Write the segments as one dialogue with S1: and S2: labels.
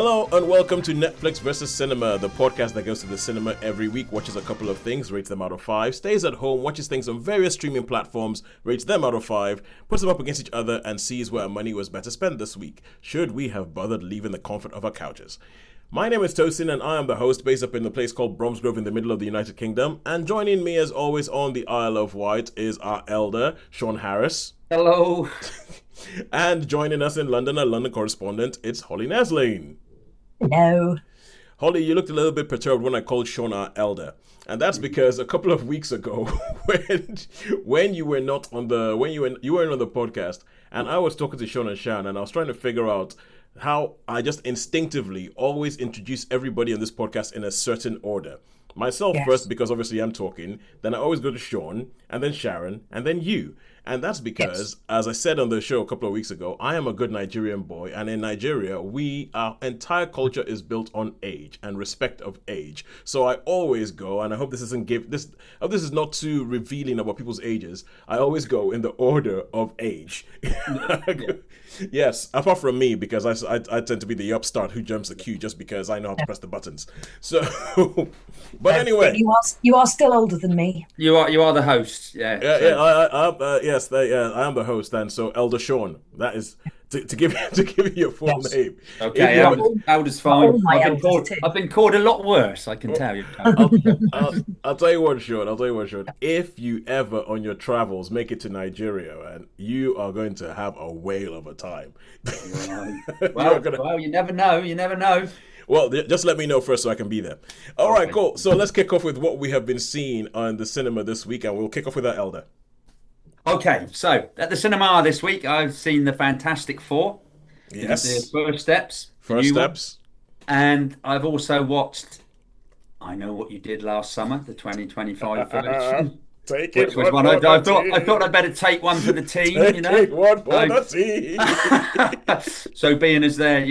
S1: Hello and welcome to Netflix versus Cinema, the podcast that goes to the cinema every week, watches a couple of things, rates them out of 5, stays at home, watches things on various streaming platforms, rates them out of 5, puts them up against each other, and sees where our money was better spent this week, should we have bothered leaving the comfort of our couches. My name is Tosin and I am the host based up in the place called Bromsgrove in the middle of the United Kingdom, and joining me as always on the Isle of Wight is our elder, Shaun Harris.
S2: Hello.
S1: And joining us in London, our London correspondent, it's Holly Naslane.
S3: Hello.
S1: Holly, you looked a little bit perturbed when I called Shaun our elder, and that's because a couple of weeks ago, when you were not on the you weren't on the podcast, and I was talking to Tosin and Shaun, and I was trying to figure out how I just instinctively always introduce everybody on this podcast in a certain order. Myself first, because obviously I'm talking, then I always go to Shaun, and then Sharon, and then you. And that's because, as I said on the show a couple of weeks ago, I am a good Nigerian boy, and in Nigeria, our entire culture is built on age and respect of age. So I always go, and I hope this is not too revealing about people's ages. I always go in the order of age. Yes, apart from me, because I tend to be the upstart who jumps the queue just because I know how to press the buttons. So, but anyway,
S3: you are still older than me.
S2: You are the host. Yeah.
S1: I am the host, and so Elder Shaun. That is to give you your full name.
S2: Okay, elder's fine. I've been called a lot worse. I can tell you.
S1: I'll tell you what, Shaun. If you ever on your travels make it to Nigeria, and you are going to have a whale of a time.
S2: Well, you never know.
S1: Well, just let me know first so I can be there. All right, cool. So let's kick off with what we have been seeing on the cinema this week, and we'll kick off with our elder.
S2: Okay, so at the cinema this week, I've seen the Fantastic Four.
S1: Yes.
S2: The First Steps. And I've also watched I Know What You Did Last Summer, the 2025 version.
S1: Take it.
S2: Which was one I thought I'd better take one for the team,
S1: Take one for the team.
S2: So being as there,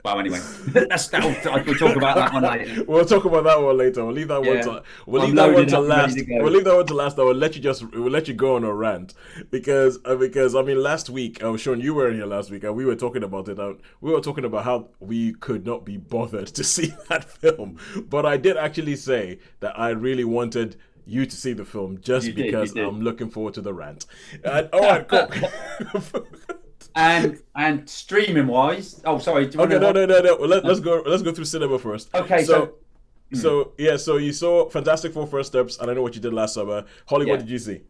S2: well, anyway, we'll talk about that one later.
S1: We'll talk about that one later. We'll leave that one to last. We'll leave that one to last. We'll let you go on a rant because I mean last week I was showing you weren't here last week and we were talking about it. We were talking about how we could not be bothered to see that film, but I did actually say that I really wanted you to see the film just because I'm looking forward to the rant. All right, cool.
S2: And streaming wise, no.
S1: Let's go through cinema first.
S2: Okay,
S1: so you saw Fantastic Four First Steps, and I Know What You Did Last Summer. Holly, what did you see?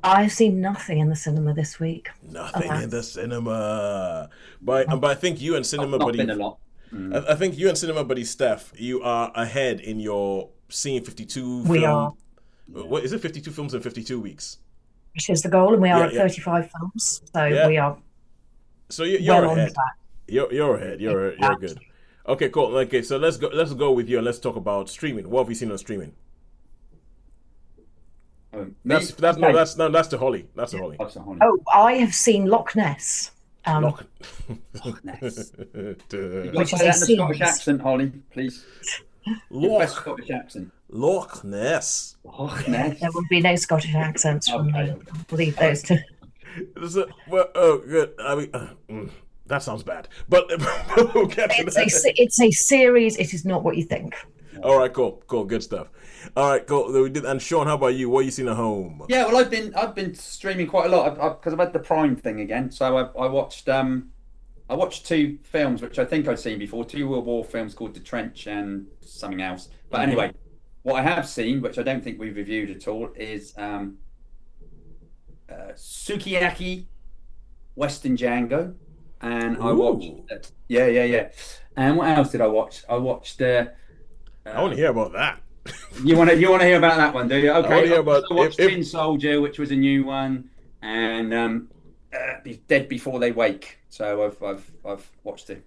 S3: I've seen nothing in the cinema this week.
S1: Nothing in the cinema, but I think you and cinema buddy.
S2: Been a lot.
S1: I think you and cinema buddy Steph, you are ahead in your seeing 52.
S3: We are.
S1: What is it? 52 films in 52 weeks.
S3: Which is the goal, and we are at 35 films, so we are.
S1: So you're
S3: well
S1: ahead. You're ahead. You're good. Okay, cool. Okay, so let's go with you and let's talk about streaming. What have you seen on streaming? That's to Holly. That's to Holly.
S3: Oh, I have seen Loch Ness.
S2: Loch Ness. Which is a Scottish accent, Holly, please. Best Scottish accent.
S1: Loch Ness.
S2: Loch Ness.
S3: There will be no Scottish accents from me. I'll leave those to.
S1: Good. I mean, that sounds bad. But we'll get to that.
S3: It's a series. It is not what you think.
S1: All right, cool, good stuff. All right, cool. And Shaun, how about you? What have you seen at home?
S2: Yeah, well, I've been streaming quite a lot because I've had the Prime thing again. So I watched two films which I think I'd seen before. Two World War films called The Trench and something else. But anyway, what I have seen, which I don't think we've reviewed at all, is Sukiyaki Western Django. And I watched And what else did I watch? I watched
S1: I want to hear about that.
S2: You want to hear about that one, do you? Okay.
S1: I
S2: watched Tin Soldier, which was a new one, and Dead Before They Wake. So I've watched it.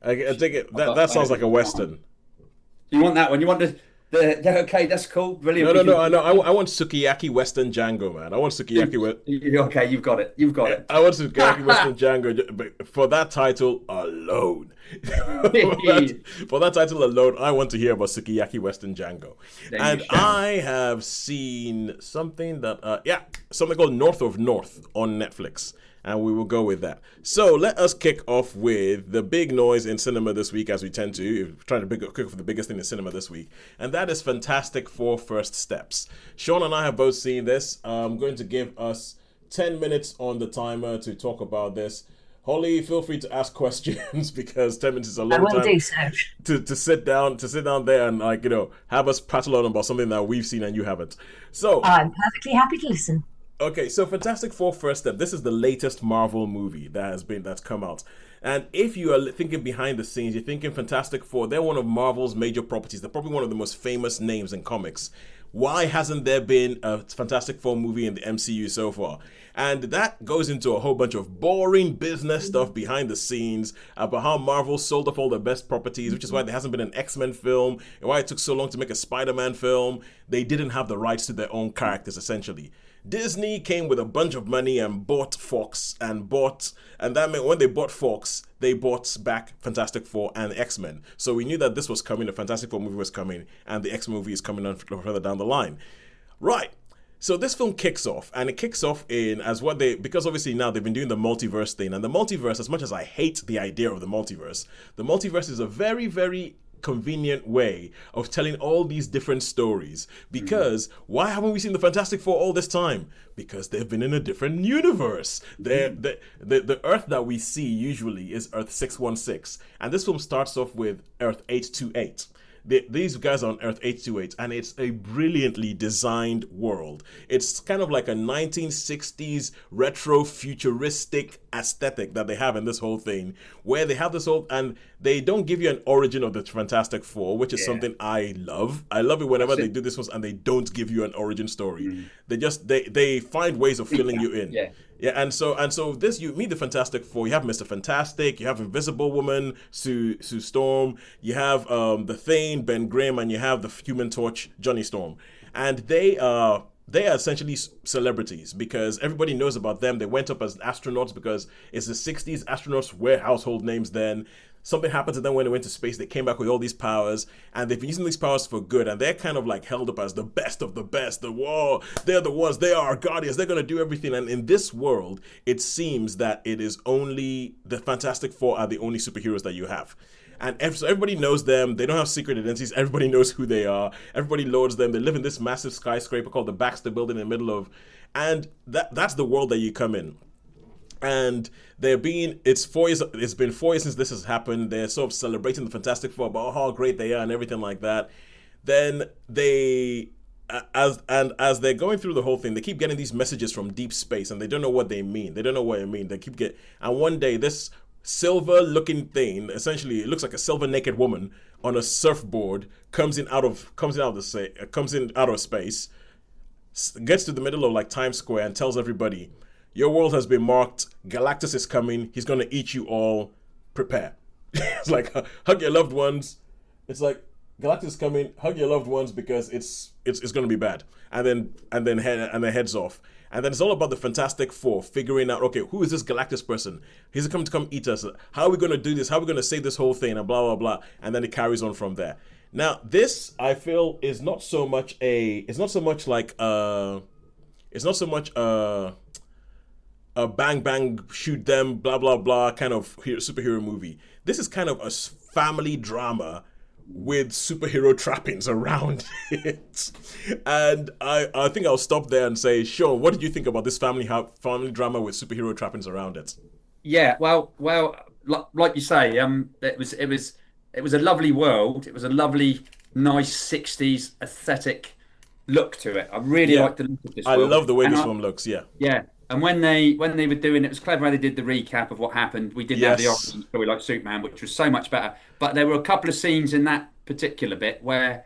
S1: I think it. That sounds like a Western.
S2: You want that one? You want the okay? That's cool. Brilliant.
S1: No. I want Sukiyaki Western Django, man. I want Sukiyaki.
S2: Okay, you've got it.
S1: I want Sukiyaki Western Django for that title alone. For that title alone, I want to hear about Sukiyaki Western Django. And I have seen something that something called North of North on Netflix. and we will go with that. So let us kick off with the big noise in cinema this week, as we tend to, trying to kick off the biggest thing in cinema this week, and that is Fantastic Four First Steps. Sean and I have both seen this. I'm going to give us 10 minutes on the timer to talk about this. Holly, feel free to ask questions because 10 minutes is a long time
S3: do so.
S1: to sit down there and have us prattle on about something that we've seen and you haven't. So
S3: I'm perfectly happy to listen.
S1: Okay, so Fantastic Four First Step. This is the latest Marvel movie that's come out. And if you are thinking behind the scenes, you're thinking Fantastic Four, they're one of Marvel's major properties. They're probably one of the most famous names in comics. Why hasn't there been a Fantastic Four movie in the MCU so far? And that goes into a whole bunch of boring business stuff behind the scenes about how Marvel sold off all their best properties, which is why there hasn't been an X-Men film, and why it took so long to make a Spider-Man film. They didn't have the rights to their own characters, essentially. Disney came with a bunch of money and bought Fox and that meant when they bought Fox, they bought back Fantastic Four and X-Men. So we knew that this was coming, the Fantastic Four movie was coming, and the X-Men movie is coming on further down the line. Right. So this film kicks off, and it kicks off because obviously now they've been doing the multiverse thing, and the multiverse, as much as I hate the idea of the multiverse is a very, very convenient way of telling all these different stories. Because why haven't we seen the Fantastic Four all this time? Because they've been in a different universe. The Earth that we see usually is Earth 616, and this film starts off with Earth 828. These guys are on Earth 828, and it's a brilliantly designed world. It's kind of like a 1960s retro futuristic aesthetic that they have in this whole thing, where they have this whole, and they don't give you an origin of the Fantastic Four, which is something I love. I love it whenever they do this one and they don't give you an origin story. They find ways of filling you in. Yeah, and so this, you meet the Fantastic Four. You have Mr. Fantastic, you have Invisible Woman, Sue Storm, you have the Thing, Ben Grimm, and you have the Human Torch, Johnny Storm, and they are essentially celebrities because everybody knows about them. They went up as astronauts because it's the 60s. Astronauts were household names then. Something happened to them when they went to space. They came back with all these powers, and they've been using these powers for good, and they're kind of like held up as the best of the best. They're the ones, they are our guardians, they're going to do everything. And in this world, it seems that it is only the Fantastic Four are the only superheroes that you have. And so everybody knows them. They don't have secret identities. Everybody knows who they are. Everybody loads them. They live in this massive skyscraper called the Baxter Building in the middle of, and that's the world that you come in. And it's been 4 years since this has happened. They're sort of celebrating the Fantastic Four about how great they are and everything like that. Then as they're going through the whole thing, they keep getting these messages from deep space, and they don't know what they mean. They keep and one day this silver-looking thing, essentially it looks like a silver naked woman on a surfboard, comes in out of space, gets to the middle of like Times Square and tells everybody, your world has been marked. Galactus is coming. He's going to eat you all. Prepare. It's like, hug your loved ones. It's like, Galactus is coming. Hug your loved ones because it's going to be bad. And then heads off. And then it's all about the Fantastic Four figuring out, okay, who is this Galactus person? He's coming to come eat us. How are we going to do this? How are we going to save this whole thing? And blah, blah, blah. And then it carries on from there. Now, this, I feel, is not so much a bang bang shoot them blah blah blah kind of superhero movie. This is kind of a family drama with superhero trappings around it. And I think I'll stop there and say, Sean, what did you think about this family drama with superhero trappings around it?
S2: Yeah, well, like you say, it was a lovely world. It was a lovely, nice 60s aesthetic look to it. I really liked the look of this world.
S1: I love the way this film looks. Yeah.
S2: And when they were doing it was clever how they did the recap of what happened. We didn't have the origin story like Superman, which was so much better. But there were a couple of scenes in that particular bit where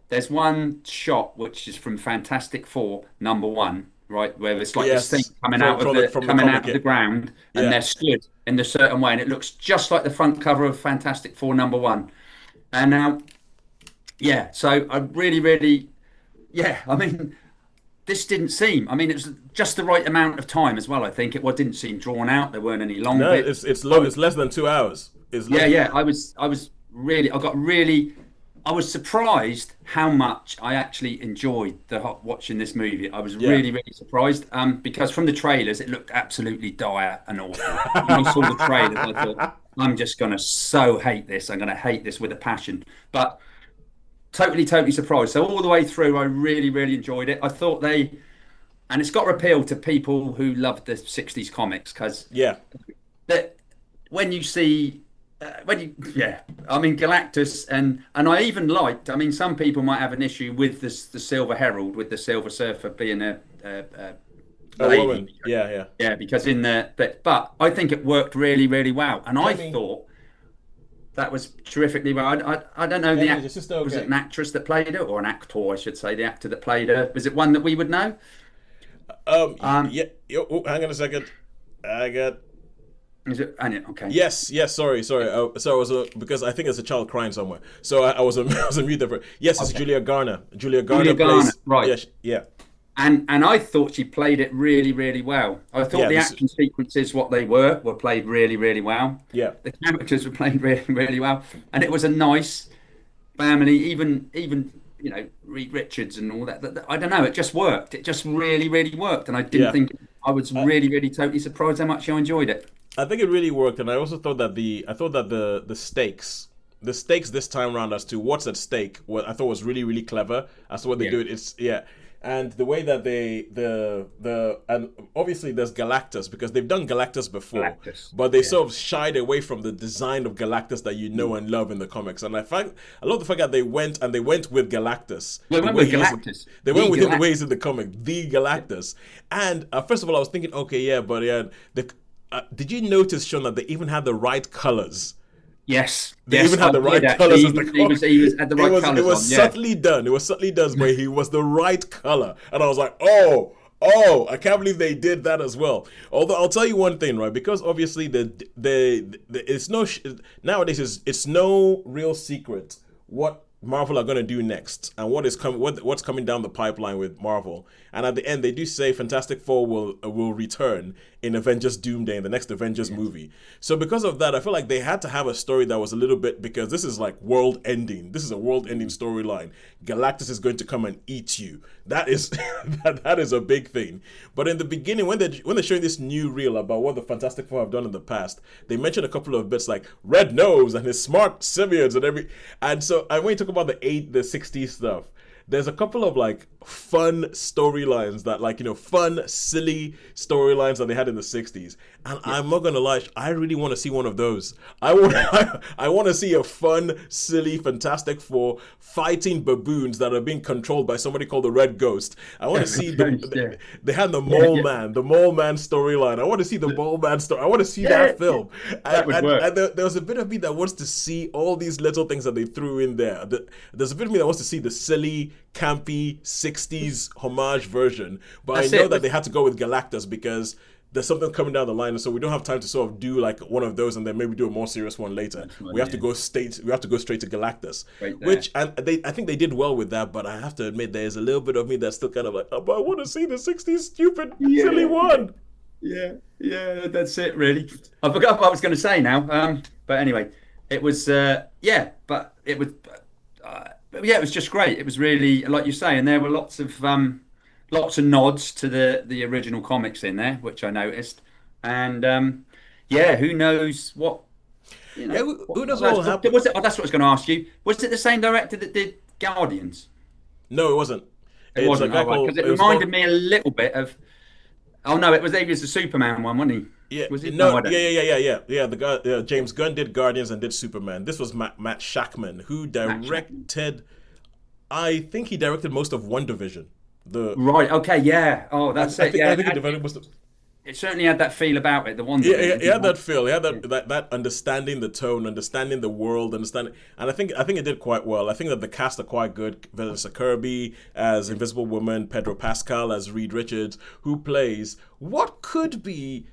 S2: there's one shot which is from Fantastic Four #1, right, where it's like this thing coming out of the ground, and they're stood in a certain way, and it looks just like the front cover of Fantastic Four #1. And now, so I really, I mean. This didn't seem. I mean, it was just the right amount of time as well. I think it didn't seem drawn out. There weren't any long bits.
S1: It's low. It's less than 2 hours.
S2: I got really I was surprised how much I actually enjoyed watching this movie. I was
S1: Yeah.
S2: really, really surprised because from the trailers it looked absolutely dire and awful. When I saw the trailers, I thought, I'm just gonna so hate this. I'm gonna hate this with a passion. But totally, totally surprised. So all the way through, I really, really enjoyed it. I thought and it's got to appeal to people who love the '60s comics because
S1: Yeah.
S2: that when you see yeah, I mean Galactus and I even liked. I mean, some people might have an issue with this the Silver Herald with the Silver Surfer being a
S1: A
S2: lady.
S1: woman. Yeah, yeah.
S2: Yeah, because in the but I think it worked really, really well, and I
S1: Kenny.
S2: thought that was terrifically well. I don't know
S1: Kenny, is your sister
S2: was it
S1: okay?
S2: an actress that played it or an actor, I should say, the actor that played her. Was it one that we would know? Um,
S1: Yeah. Oh, hang on a second. I got.
S2: is it? Okay.
S1: Yes, yes. Sorry. So I was because I think there's a child crying somewhere. So I was I was on mute there. Yes, it's
S2: Okay.
S1: Julia Garner. Julia
S2: Julia
S1: Garner
S2: Garner,
S1: plays.
S2: right.
S1: Yeah, yeah,
S2: And I thought she played it really, really well. I thought
S1: yeah.
S2: the
S1: This.
S2: action sequences, what they were played really, really well.
S1: Yeah,
S2: The characters were played really, really well, and it was a nice family. Even Reed Richards and all that. I don't know. It just worked. It just really, really worked, and I didn't
S1: yeah.
S2: think. I was really, really totally surprised how much I enjoyed it.
S1: I think it really worked, and I also thought that the stakes this time around as to what's at stake, what I thought was really really clever as to what they
S2: Yeah.
S1: do. It's yeah, and the way that and obviously there's Galactus because they've done Galactus before,
S2: Galactus,
S1: but they
S2: yeah.
S1: sort of shied away from the design of Galactus that you know and love in the comics. And I love the fact that they went with Galactus.
S2: They
S1: the
S2: went
S1: way
S2: with
S1: he is-
S2: Galactus.
S1: They went
S2: The
S1: with him the
S2: Galactus.
S1: way he's in the comic, the Galactus. And first of all, I was thinking, okay, yeah, but yeah, did you notice, Sean, that they even had the right colors?
S2: Yes,
S1: They
S2: yes,
S1: even had
S2: I
S1: the right
S2: did
S1: colors
S2: actually.
S1: as the
S2: He was had the right
S1: it
S2: colours
S1: was
S2: on. Yeah.
S1: subtly done. It was subtly done, but he was the right color, and I was like, I can't believe they did that as well. Although I'll tell you one thing, right? Because obviously it's nowadays it's no real secret what Marvel are going to do next and what's coming down the pipeline with Marvel. And at the end, they do say Fantastic Four will return in Avengers Doomsday, in the next Avengers movie. So because of that, I feel like they had to have a story that was a little bit, because this is like world ending. This is a world ending storyline. Galactus is going to come and eat you. That is that is a big thing. But in the beginning, when they're showing this new reel about what the Fantastic Four have done in the past, they mentioned a couple of bits like Red Nose and his smart simians and so I when you talk about the 60s stuff, there's a couple of like fun storylines that fun silly storylines that they had in the 60s, and I'm not gonna lie, I really want to see one of those. I want to see a fun silly Fantastic Four fighting baboons that are being controlled by somebody called the Red Ghost. I want to see they had the Mole Man storyline. I want to see the Mole Man story. I want to see that film.
S2: That would work.
S1: And there was a bit of me that wants to see all these little things that they threw in there. There's a bit of me that wants to see the silly, campy 60s homage version, but I know that they had to go with Galactus because there's something coming down the line, and so we don't have time to sort of do like one of those and then maybe do a more serious one later. We have to go straight to Galactus, which I think they did well with that. But I have to admit, there's a little bit of me that's still kind of like, oh, but I want to see the 60s stupid silly one.
S2: Yeah, that's it, really. I forgot what I was going to say now. But anyway, it was but it was it was just great. It was really, like you say, and there were lots of nods to the original comics in there, which I noticed. And who knows what?
S1: Who knows what will happen?
S2: Was it? Oh, that's what I was going to ask you. Was it the same director that did Guardians?
S1: No, it wasn't.
S2: It wasn't. Because it reminded me a little bit of. Oh no, he was the Superman one, wasn't he?
S1: Yeah,
S2: was it?
S1: no, yeah. The guy, James Gunn did Guardians and did Superman. This was Matt Shackman who directed. I think he directed most of WandaVision.
S2: Right. Okay. Yeah. Oh, that's it.
S1: I think he developed most of.
S2: It certainly had that feel about it. The one.
S1: Yeah, he had that feel. He had that understanding the tone, understanding the world, and I think it did quite well. I think that the cast are quite good. Vanessa Kirby as Invisible Woman, Pedro Pascal as Reed Richards, who plays what could be.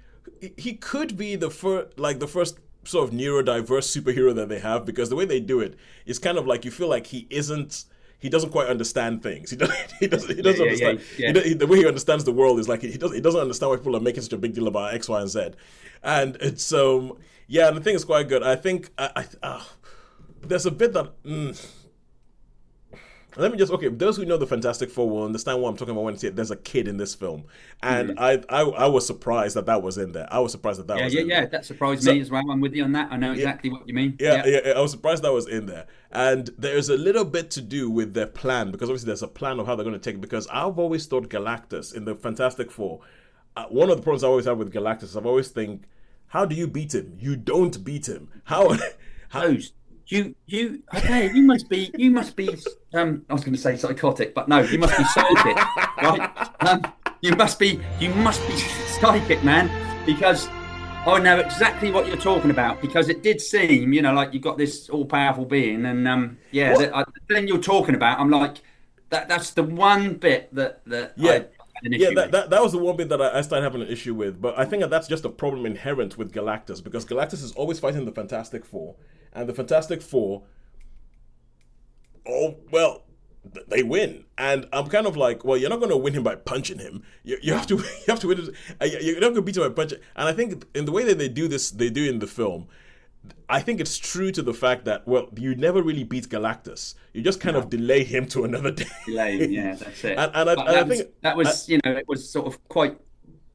S1: He could be the first sort of neurodiverse superhero that they have, because the way they do it is kind of like you feel like he doesn't quite understand things. He doesn't understand.
S2: Yeah.
S1: The way he understands the world is like he doesn't understand why people are making such a big deal about X, Y, and Z. And it's and the thing is quite good. I think there's a bit that let me just those who know the Fantastic Four will understand what I'm talking about when I say there's a kid in this film, and I was surprised that was in there. I was surprised that was in there.
S2: That surprised me as well. I'm with you on that. I know exactly what you mean.
S1: Yeah, I was surprised that was in there, and there's a little bit to do with their plan, because obviously there's a plan of how they're going to take it. Because I've always thought Galactus in the Fantastic Four, one of the problems I always have with Galactus is I've always think, how do you beat him? You don't beat him. How?
S2: You must be I was going to say psychotic, but no, you must be psychic, right? You must be psychic, man, because I know exactly what you're talking about, because it did seem, like you've got this all-powerful being, and the thing you're talking about, I'm like, that's the one bit that
S1: that was the one bit that I started having an issue with. But I think that's just a problem inherent with Galactus, because Galactus is always fighting the Fantastic Four, and the Fantastic Four, they win. And I'm kind of like, well, you're not going to win him by punching him. You have to win him. You're not going to beat him by punching. And I think in the way that they do in the film, I think it's true to the fact that, well, you never really beat Galactus. You just kind of delay him to another day.
S2: Yeah, that's it.
S1: I think
S2: that was it was sort of quite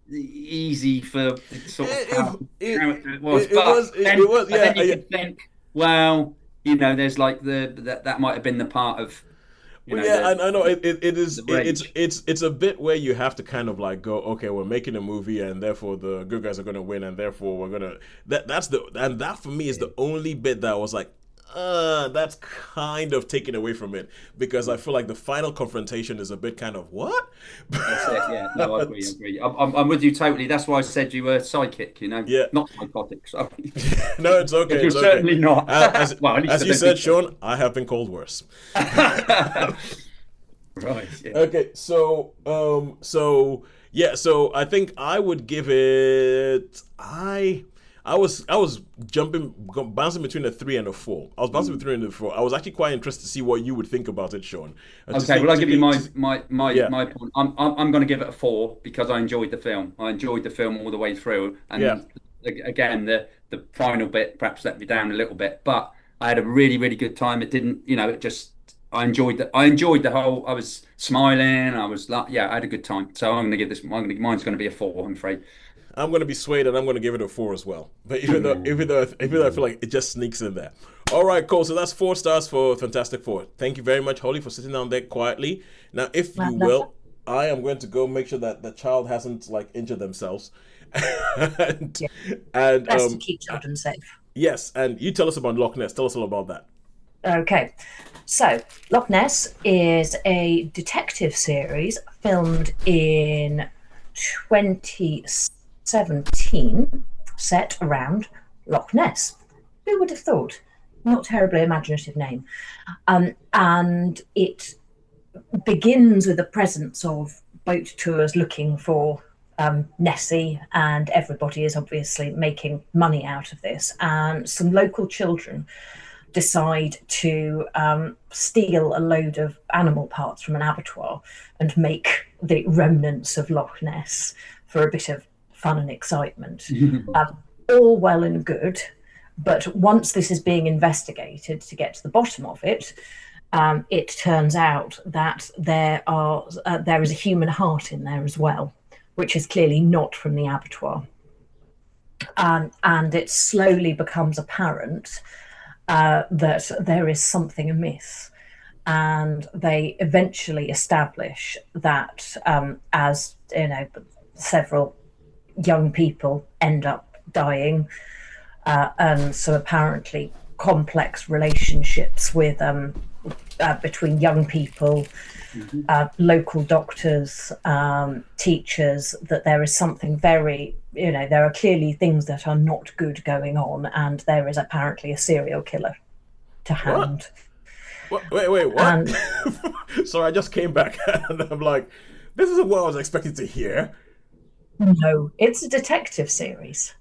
S2: easy for sort of how it was. Then you could think, well, there's like that might have been the part of.
S1: I know it is. It's a bit where you have to kind of like go, okay, we're making a movie, and therefore the good guys are going to win, and therefore we're gonna. That for me is the only bit that I was like, that's kind of taken away from it, because I feel like the final confrontation is a bit kind of what.
S2: That's it. Yeah, no, I agree. I'm with you totally. That's why I said you were psychic.
S1: Yeah,
S2: not psychotic. Sorry.
S1: No, it's okay.
S2: You're certainly not.
S1: As you said, Sean, I have been called worse.
S2: Right. Yeah.
S1: Okay. So I think I would give it. I was bouncing between a 3 and a 4. I was bouncing between 3 and a 4. I was actually quite interested to see what you would think about it, Sean.
S2: Okay, well, I'll give you my point. I'm going to give it a 4 because I enjoyed the film. I enjoyed the film all the way through, and again, the final bit perhaps let me down a little bit, but I had a really, really good time. It didn't, it just. I enjoyed the whole. I was smiling. I was like, I had a good time. So I'm going to give this. Mine's going to be a 4. I'm afraid.
S1: I'm going to be swayed, and I'm going to give it a 4 as well. But even though I feel like it just sneaks in there. All right, cool. So that's 4 stars for Fantastic Four. Thank you very much, Holly, for sitting down there quietly. Now, if you will, I am going to go make sure that the child hasn't injured themselves. and
S3: best to keep children safe.
S1: Yes, and you tell us about Loch Ness. Tell us all about that.
S3: Okay, so Loch Ness is a detective series filmed in 2017, set around Loch Ness. Who would have thought? Not terribly imaginative name. And it begins with the presence of boat tours looking for Nessie, and everybody is obviously making money out of this. And some local children decide to steal a load of animal parts from an abattoir and make the remnants of Loch Ness for a bit of fun and excitement. All well and good, but once this is being investigated to get to the bottom of it, it turns out that there is a human heart in there as well, which is clearly not from the abattoir. And it slowly becomes apparent that there is something amiss. And they eventually establish that as several young people end up dying, and so apparently complex relationships with between young people, local doctors, teachers, that there is something very, there are clearly things that are not good going on, and there is apparently a serial killer to hand.
S1: Wait, what? Sorry, I just came back and I'm like, this isn't what I was expecting to hear.
S3: No, it's a detective series.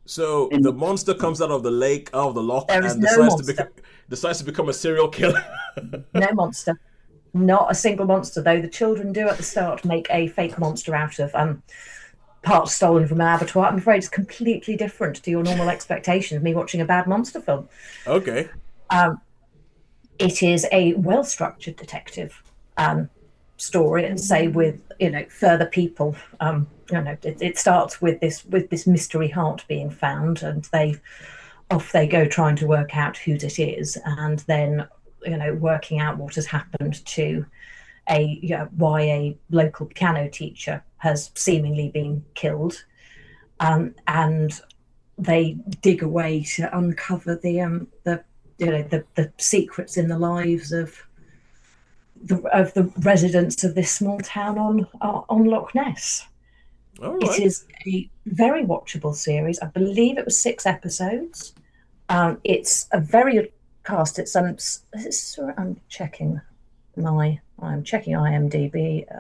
S1: So the monster comes out of the lake, out of the loch, and decides to become a serial killer.
S3: No monster. Not a single monster, though. The children do at the start make a fake monster out of parts stolen from an abattoir. I'm afraid it's completely different to your normal expectation of me watching a bad monster film.
S1: Okay.
S3: it is a well-structured detective story, and say with further people. It starts with this mystery heart being found, and off they go trying to work out whose it is, and then working out what has happened to why a local piano teacher has seemingly been killed, and they dig away to uncover the secrets in the lives of the residents of this small town on Loch Ness.
S1: All right.
S3: It is a very watchable series. I believe it was 6 episodes. It's a very good cast. I'm checking IMDb later.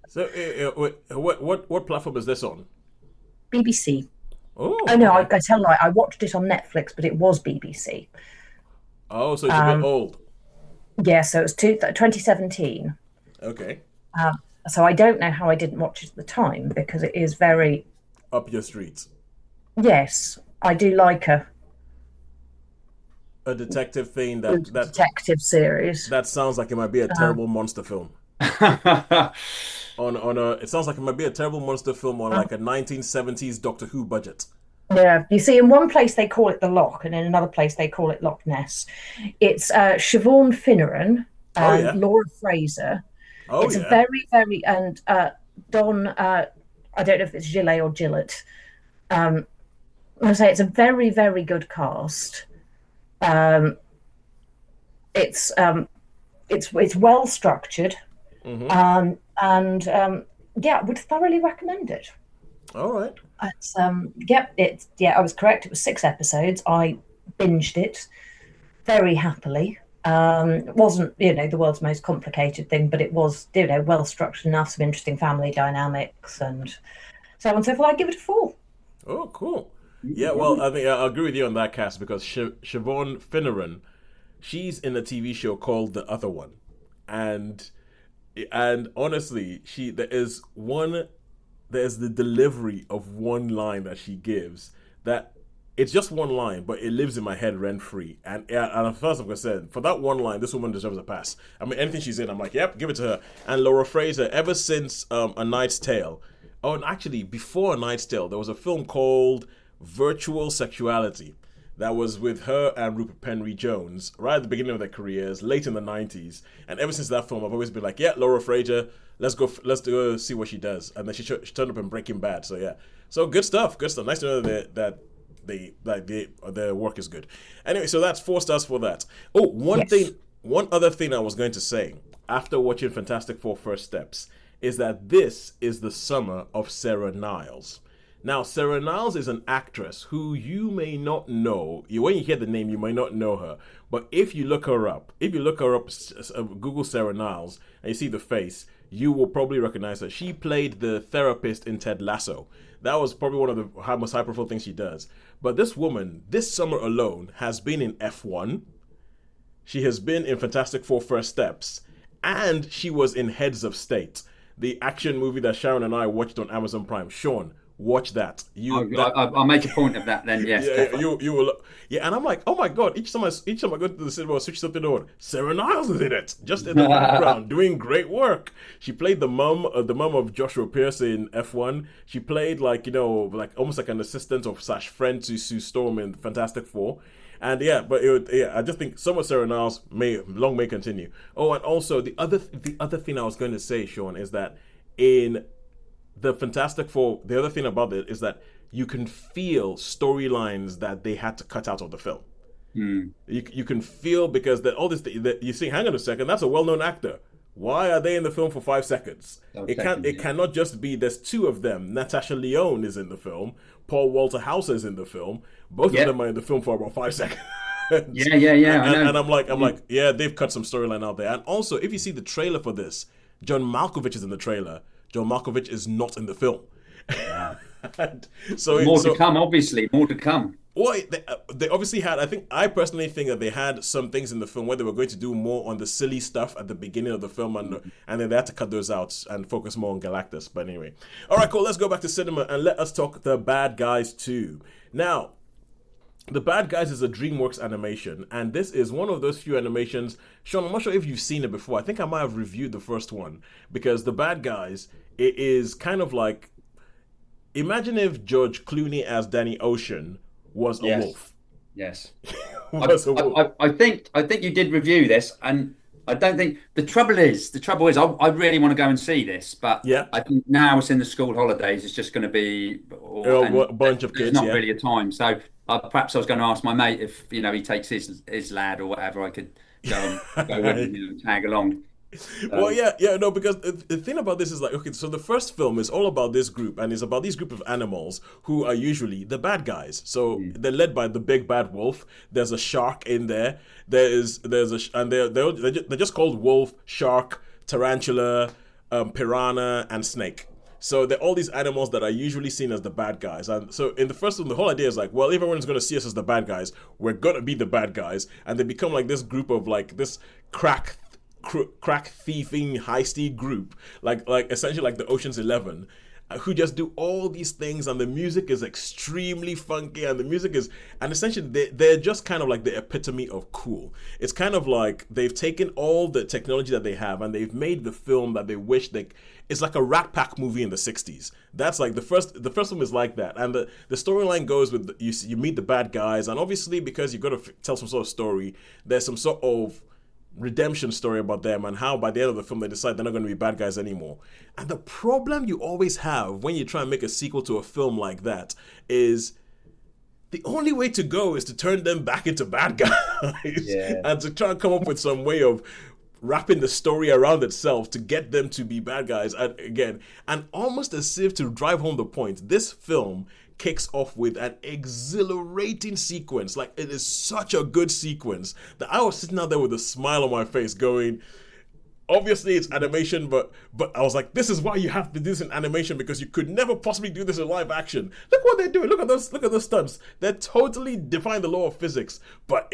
S1: So, what platform is this on?
S3: BBC.
S1: Oh,
S3: no,
S1: okay.
S3: I tell a lie. I watched it on Netflix, but it was BBC.
S1: Oh, so it's a bit old.
S3: Yeah, so it was 2017.
S1: Okay.
S3: So I don't know how I didn't watch it at the time, because it is very...
S1: Up your street.
S3: Yes, I do like a
S1: detective thing
S3: detective series.
S1: That sounds like it might be a terrible monster film. It sounds like it might be a terrible monster film on like a 1970s Doctor Who budget.
S3: Yeah, you see, in one place they call it the Loch, and in another place they call it Loch Ness. It's Siobhan Finneran, Laura Fraser. It's a very, very, and Don. I don't know if it's Gillet or Gillett. I say it's a very, very good cast. It's well structured, and I would thoroughly recommend it.
S1: All right.
S3: It's I was correct. It was 6 episodes. I binged it very happily. It wasn't the world's most complicated thing, but it was well structured enough, some interesting family dynamics, and so on and so forth. I give it a 4.
S1: Oh, cool. Yeah, well, I think I agree with you on that cast, because Siobhan Finneran, she's in a TV show called The Other One, and honestly, there's the delivery of one line that she gives that it's just one line, but it lives in my head rent free. And first, like I said, for that one line, this woman deserves a pass. I mean, anything she's in, I'm like, yep, give it to her. And Laura Fraser, ever since A Knight's Tale, and actually before A Knight's Tale, there was a film called Virtual Sexuality that was with her and Rupert Penry Jones right at the beginning of their careers, late in the 90s. And ever since that film, I've always been like, yeah, Laura Fraser, let's go see what she does. And then she turned up in Breaking Bad. So yeah, so good stuff. Nice to know that their work is good. Anyway, so that's 4 stars for that. Oh, one other thing I was going to say after watching Fantastic Four: First Steps is that this is the summer of Sarah Niles. Now, Sarah Niles is an actress who you may not know. When you hear the name, you may not know her. But if you look her up, Google Sarah Niles, and you see the face, you will probably recognize her. She played the therapist in Ted Lasso. That was probably one of the most high-profile things she does. But this woman, this summer alone, has been in F1. She has been in Fantastic Four: First Steps. And she was in Heads of State, the action movie that Sharon and I watched on Amazon Prime. Sean, watch that.
S2: I'll make a point of that then. Yes.
S1: You will. Yeah, and I'm like, oh my god! Each time I go to the cinema, I switch something on. Sarah Niles is in it, just in the background, doing great work. She played the mum of Joshua Pierce in F1. She played almost like an assistant or / friend to Sue Storm in Fantastic Four. And I just think some of Sarah Niles may continue. Oh, and also the other thing I was going to say, Sean, is that in the Fantastic Four, the other thing about it is that you can feel storylines that they had to cut out of the film. You can feel, because all this that you see. Hang on a second, that's a well-known actor. Why are they in the film for 5 seconds? It cannot just be. There's 2 of them. Natasha Lyonne is in the film. Paul Walter Hauser is in the film. Both of them are in the film for about 5 seconds.
S2: Yeah.
S1: And I'm like, yeah, they've cut some storyline out there. And also, if you see the trailer for this, John Malkovich is in the trailer. John Malkovich is not in the film.
S2: More to come, obviously. More to come.
S1: Well, they obviously had. I personally think that they had some things in the film where they were going to do more on the silly stuff at the beginning of the film, and then they had to cut those out and focus more on Galactus. But anyway, all right, cool. Let's go back to cinema and let us talk The Bad Guys 2. Now, The Bad Guys is a DreamWorks animation, and this is one of those few animations. Sean, I'm not sure if you've seen it before. I think I might have reviewed the first one, because The Bad Guys, it is kind of like, imagine if George Clooney as Danny Ocean was a wolf.
S2: Yes.
S1: Was a wolf.
S2: I think you did review this, and I don't think the trouble is I really want to go and see this, but
S1: Yeah.
S2: I think now it's in the school holidays. It's just going to be
S1: A bunch of kids.
S2: There's not really a time, so perhaps I was going to ask my mate if he takes his lad or whatever. I could go and tag along.
S1: Well, no, because the thing about this is like, okay, so the first film is all about this group, and it's about this group of animals who are usually the bad guys. So they're led by the big bad wolf. There's a shark in there. There's and they're just called wolf, shark, tarantula, piranha, and snake. So they're all these animals that are usually seen as the bad guys. And so in the first one, the whole idea is like, well, if everyone's going to see us as the bad guys, we're going to be the bad guys. And they become like this group of like this crack thieving heisty group, like essentially like the Ocean's 11, who just do all these things, and the music is extremely funky, and essentially they're just kind of like the epitome of cool. It's kind of like they've taken all the technology that they have, and they've made the film that they wish it's like a Rat Pack movie in the 60s. That's like the first one is like that. And the storyline goes with you meet the bad guys, and obviously because you've got to tell some sort of story, there's some sort of redemption story about them, and how by the end of the film they decide they're not going to be bad guys anymore. And the problem you always have when you try and make a sequel to a film like that is the only way to go is to turn them back into bad guys, and to try and come up with some way of wrapping the story around itself to get them to be bad guys. And almost as if to drive home the point, this film kicks off with an exhilarating sequence. Like, it is such a good sequence that I was sitting out there with a smile on my face going, obviously it's animation, but I was like, this is why you have to do this in animation, because you could never possibly do this in live action. Look what they're doing. Look at those stunts. They're totally defying the law of physics. But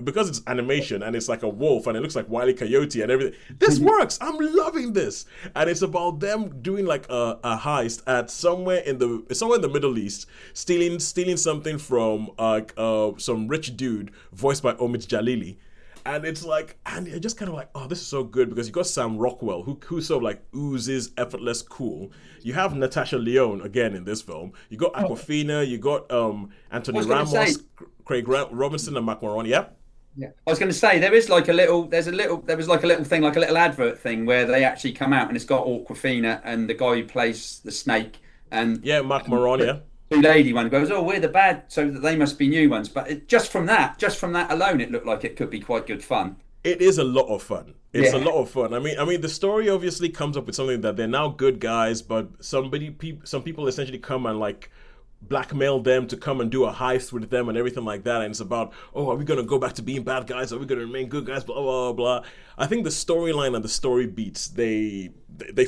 S1: because it's animation and it's like a wolf and it looks like Wile E. Coyote and everything, this works. I'm loving this. And it's about them doing like a heist at somewhere in the Middle East, stealing something from some rich dude voiced by Omid Jalili. And it's like, and you're just kind of like, oh, this is so good, because you got Sam Rockwell, who sort of like oozes effortless cool. You have Natasha Lyonne again in this film. You got Awkwafina. You got Anthony Ramos, Craig Robinson, and Mark Maroney. Yeah.
S2: I was going to say there was like a little thing, like a little advert thing where they actually come out and it's got Awkwafina and the guy who plays the snake and
S1: Mark Maroney. Yeah.
S2: Two-lady one goes, oh, we're the bad, so that they must be new ones. But just from that alone, it looked like it could be quite good fun.
S1: It is a lot of fun. It's a lot of fun. I mean, the story obviously comes up with something that they're now good guys, but some people essentially come and like blackmail them to come and do a heist with them and everything like that. And it's about, oh, are we going to go back to being bad guys? Are we going to remain good guys? Blah, blah, blah. I think the storyline and the story beats, they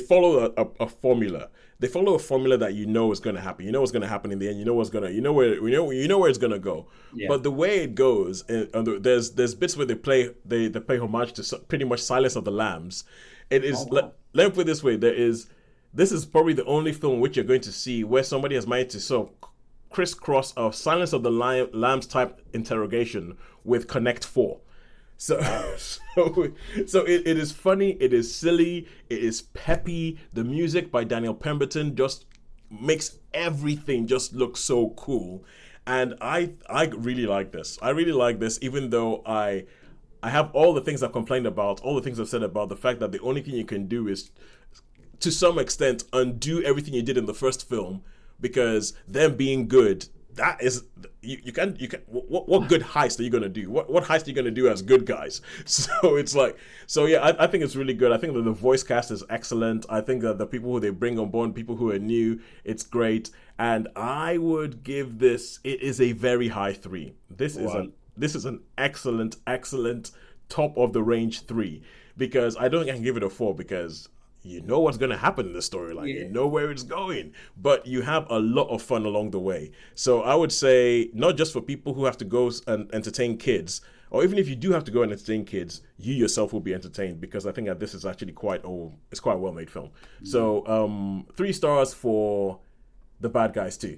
S1: follow a formula. They follow a formula that you know is going to happen. You know what's going to happen in the end. You know where it's going to go. Yeah. But the way it goes, there's bits where they pay homage to pretty much Silence of the Lambs. It is. Let me put it this way: this is probably the only film in which you're going to see where somebody has managed to sort of crisscross a Silence of the Lambs type interrogation with Connect 4. So it is funny, it is silly, it is peppy. The music by Daniel Pemberton just makes everything just look so cool. And I really like this. I really like this, even though I have all the things I've complained about, all the things I've said about the fact that the only thing you can do is, to some extent, undo everything you did in the first film, because them being good, that is, you can what good heist are you gonna do? What heist are you gonna do as good guys? So it's like, I think it's really good. I think that the voice cast is excellent. I think that the people who they bring on board, people who are new, it's great. And I would give this, it is a very high 3. This is an excellent top of the range 3, because I don't think I can give it a 4, because you know what's going to happen in the storyline. You know where it's going, but you have a lot of fun along the way. So I would say, not just for people who have to go and entertain kids, or even if you do have to go and entertain kids, you yourself will be entertained, because I think that this is actually it's quite a well-made film. So 3 stars for The Bad Guys 2.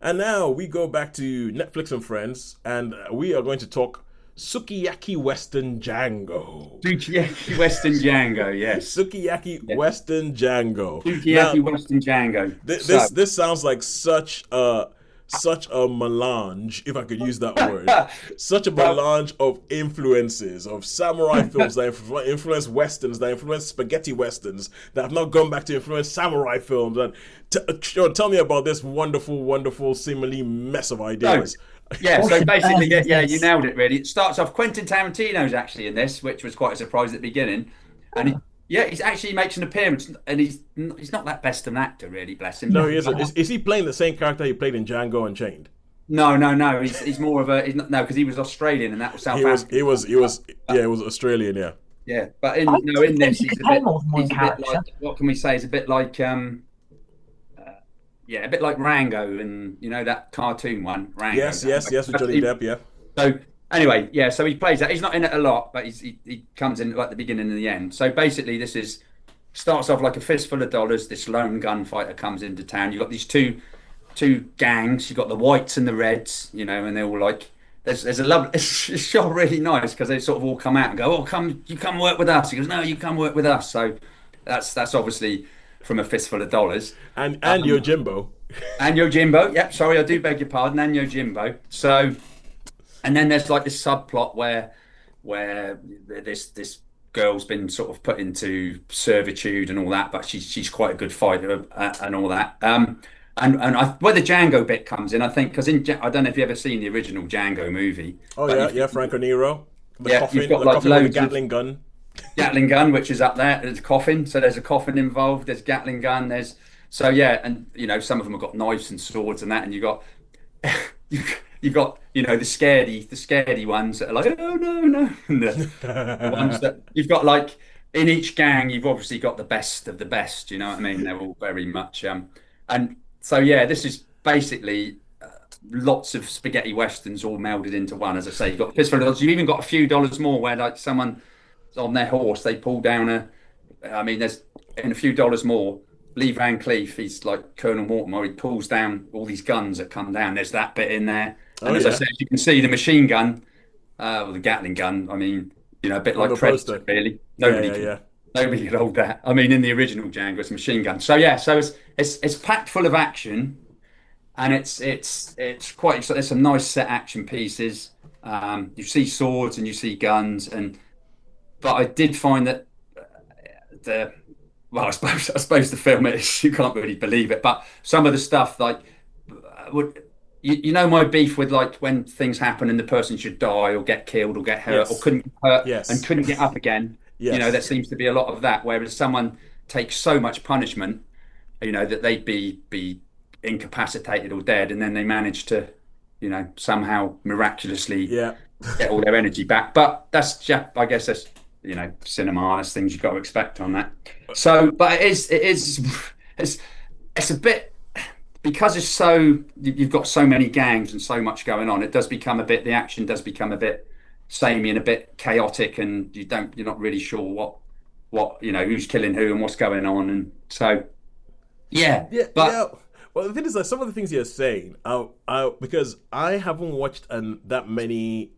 S1: And now we go back to Netflix and Friends, and we are going to talk Sukiyaki Western Django.
S2: Sukiyaki Western Django, yes.
S1: Sukiyaki Western Django.
S2: Sukiyaki Western Django.
S1: This sounds like such a melange, if I could use that word. Such a melange of influences of samurai films that influence westerns, that influence spaghetti westerns, that have not gone back to influence samurai films. And tell me about this wonderful, seemingly mess of ideas.
S2: So basically, you nailed it. Really, it starts off. Quentin Tarantino's actually in this, which was quite a surprise at the beginning, and he actually makes an appearance, and he's not that best of an actor, really. Bless him.
S1: No, he isn't. Is he playing the same character he played in Django Unchained?
S2: No. He's more of a because he was Australian and that was South Africa.
S1: He was Australian. Yeah.
S2: Yeah, but in this, he's a bit like, what can we say? It's a bit like a bit like Rango, and that cartoon one. Rango.
S1: Yes, with Johnny Depp. Yeah.
S2: So anyway, so he plays that. He's not in it a lot, but he comes in like the beginning and the end. So basically, this starts off like a fistful of dollars. This lone gunfighter comes into town. You've got these two gangs. You've got the whites and the reds. And they're all like, there's a lovely. It's shot really nice because they sort of all come out and go, "Oh, you come work with us." He goes, "No, you come work with us." So that's obviously from a fistful of dollars.
S1: And Yojimbo.
S2: And Yojimbo. Yep. Sorry, I do beg your pardon. And Yojimbo. So. And then there's like this subplot where this girl's been sort of put into servitude and all that, but she's quite a good fighter and all that. Where the Django bit comes in, I think, because I don't know if you've ever seen the original Django movie.
S1: Oh yeah, Franco Nero.
S2: You've got like
S1: coffin with a Gatling gun.
S2: Gatling gun, which is up there. There's a coffin, so there's a coffin involved. There's Gatling gun. There's some of them have got knives and swords and that, and you got the scaredy ones that are like, oh no, and the ones that you've got, like, in each gang you've obviously got the best of the best, you know what I mean? They're all very much and so this is basically lots of spaghetti westerns all melded into one. As I say, you've got fistful of dollars. You've even got a few dollars more where, like, someone on their horse, they pull down there's a few dollars more. Lee Van Cleef, he's like Colonel Mortimer, he pulls down all these guns that come down. There's that bit in there. And as I said, you can see the machine gun, or the Gatling gun. I mean, a bit like Predator, really. Nobody could hold that. I mean, in the original Django, it's a machine gun. So it's packed full of action, and it's quite exciting. There's some nice set action pieces. You see swords and you see guns, but I did find that I suppose the film is, you can't really believe it, but some of the stuff, like, my beef with, like, when things happen and the person should die or get killed or get hurt or couldn't get hurt and couldn't get up again. There seems to be a lot of that, whereas someone takes so much punishment, that they'd be incapacitated or dead, and then they manage to, somehow miraculously get all their energy back. But that's, I guess that's, cinema, there's things you've got to expect on that. So, but it's a bit, because you've got so many gangs and so much going on, the action does become a bit samey and a bit chaotic, and you're not really sure what who's killing who and what's going on, and so
S1: well, the thing is that some of the things you're saying, because I haven't watched that many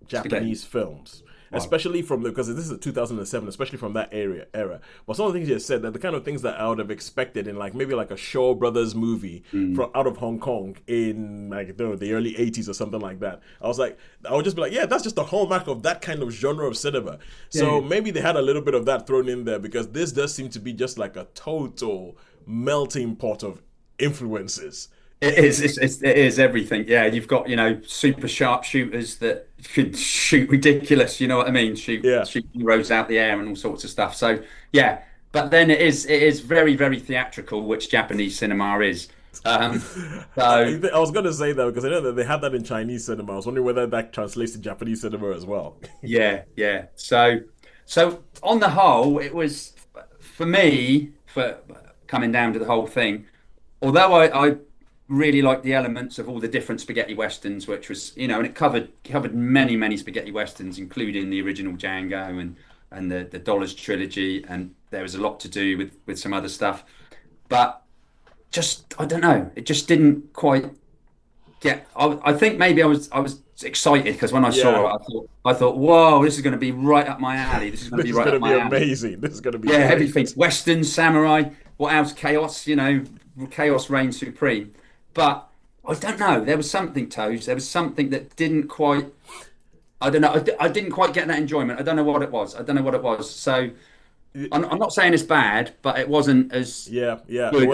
S1: Japanese films. Wow. Especially because this is 2007, especially from that era. But some of the things you said, that the kind of things that I would have expected in, like, maybe like a Shaw Brothers movie from out of Hong Kong in, like, the early 80s or something like that. I would just be like, that's just the hallmark of that kind of genre of cinema. So maybe they had a little bit of that thrown in there, because this does seem to be just like a total melting pot of influences.
S2: It is everything. Yeah, you've got super sharp shooters that could shoot ridiculous. You know what I mean? Shoot heroes out the air and all sorts of stuff. So but then it is very, very theatrical, which Japanese cinema is. I
S1: was going to say that because I know that they had that in Chinese cinema. I was wondering whether that translates to Japanese cinema as well.
S2: Yeah. So on the whole, it was, for me, for coming down to the whole thing, although I really liked the elements of all the different spaghetti westerns, which was, and it covered many, many spaghetti westerns, including the original Django and the Dollars trilogy, and there was a lot to do with some other stuff. But just, I don't know, it just didn't quite yeah, I think maybe I was excited because when I saw it, I thought, whoa, this is going to be right up my alley. This is going to
S1: This
S2: be
S1: is
S2: right
S1: going
S2: up
S1: to be
S2: my alley.
S1: amazing. This is going to be
S2: Yeah,
S1: great.
S2: everything. Western, samurai, what else? Chaos, chaos reigns supreme. But I don't know. There was something, Toes. There was something that didn't quite. I don't know. I didn't quite get that enjoyment. I don't know what it was. So I'm not saying it's bad, but it wasn't as
S1: Yeah, yeah.
S2: good.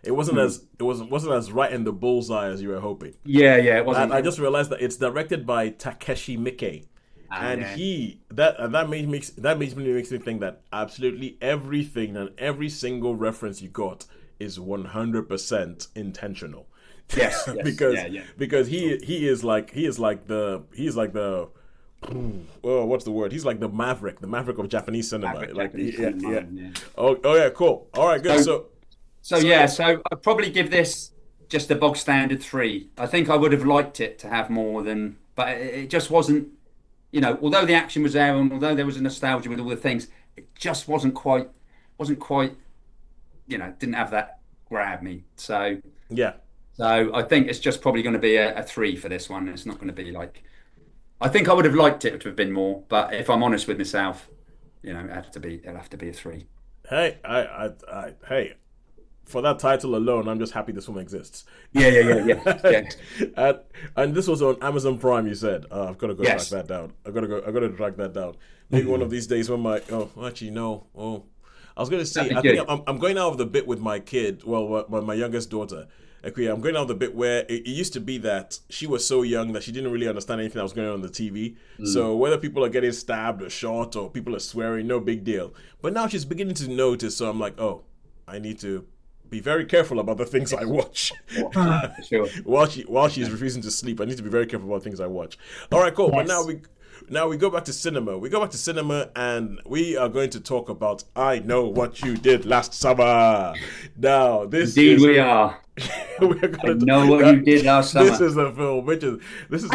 S1: It wasn't as right in the bullseye as you were hoping.
S2: Yeah, it wasn't.
S1: And I just realized that it's directed by Takeshi Miike. And
S2: yeah.
S1: that makes me think that absolutely everything and every single reference you got is 100% intentional.
S2: Yes,
S1: because he is like the oh, what's the word? He's like the maverick of Japanese cinema.
S2: Yeah.
S1: Oh yeah, cool. All right, good. So
S2: I'd probably give this just a bog standard 3. I think I would have liked it to have more than, but it just wasn't. Although the action was there and although there was a nostalgia with all the things, it just wasn't quite. Didn't have that grab me. So
S1: yeah.
S2: So I think it's just probably going to be a 3 for this one. It's not going to be like. I think I would have liked it to have been more, but if I'm honest with myself, it'll have to be a 3.
S1: Hey, hey, for that title alone, I'm just happy this one exists.
S2: Yeah.
S1: And this was on Amazon Prime. You said, I've got to go track that down. I've got to track that down. Maybe one of these days when I was going to say, I think I'm going out of the bit with my kid. Well, my youngest daughter. Okay, I'm going out of the bit where it used to be that she was so young that she didn't really understand anything that was going on the TV. So whether people are getting stabbed or shot or people are swearing, no big deal. But now she's beginning to notice. So I'm like, oh, I need to be very careful about the things I watch.
S2: Sure.
S1: While she's refusing to sleep, I need to be very careful about things I watch. All right, cool. Yes. But now we go back to cinema. We go back to cinema and we are going to talk about I Know What You Did Last Summer. Now,
S2: we are.
S1: We're gonna
S2: know what you did last summer.
S1: This is a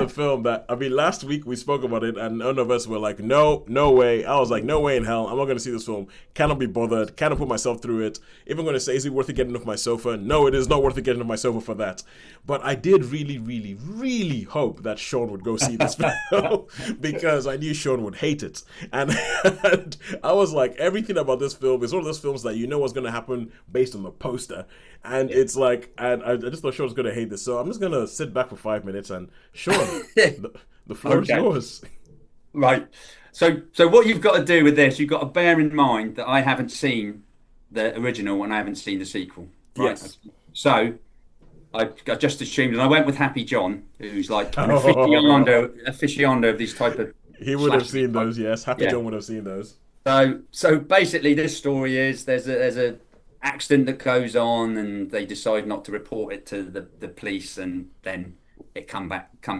S1: film that, I mean, last week we spoke about it and none of us were like, no way. I was like, no way in hell. I'm not going to see this film. Cannot be bothered. Cannot put myself through it. If I'm going to say, is it worth it getting off my sofa? No, it is not worth it getting off my sofa for that. But I did really, really, really hope that Shaun would go see this film because I knew Shaun would hate it. And I was like, everything about this film is one of those films that you know what's going to happen based on the poster. And it's like, and I just thought Shaun was going to hate this. So I'm just going to sit back for 5 minutes and Shaun, the floor is yours.
S2: Right. So what you've got to do with this, you've got to bear in mind that I haven't seen the original and I haven't seen the sequel. Right? Yes. So I just assumed, and I went with Happy John, who's like an aficionado of these type of.
S1: He would have seen those, yes. Happy John would have seen those.
S2: So basically, this story is there's a accident that goes on, and they decide not to report it to the police, and then it comes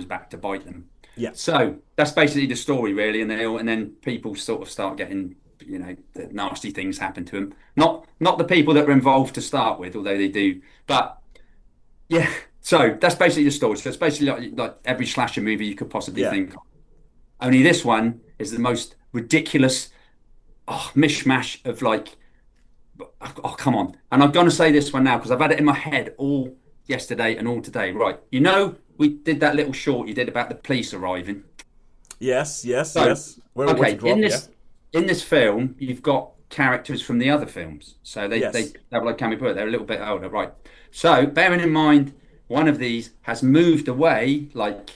S2: back to bite them.
S1: Yeah.
S2: So that's basically the story, really, and then people sort of start getting, the nasty things happen to them. Not the people that were involved to start with, although they do, but yeah. So that's basically the story. So it's basically like every slasher movie you could possibly think of. Only this one is the most ridiculous mishmash of like. Oh, come on. And I'm going to say this one now because I've had it in my head all yesterday and all today. Right. We did that little short you did about the police arriving.
S1: Yes.
S2: In this film, you've got characters from the other films. So they have like Cammy Put. They're a little bit older. Right. So bearing in mind, one of these has moved away, like,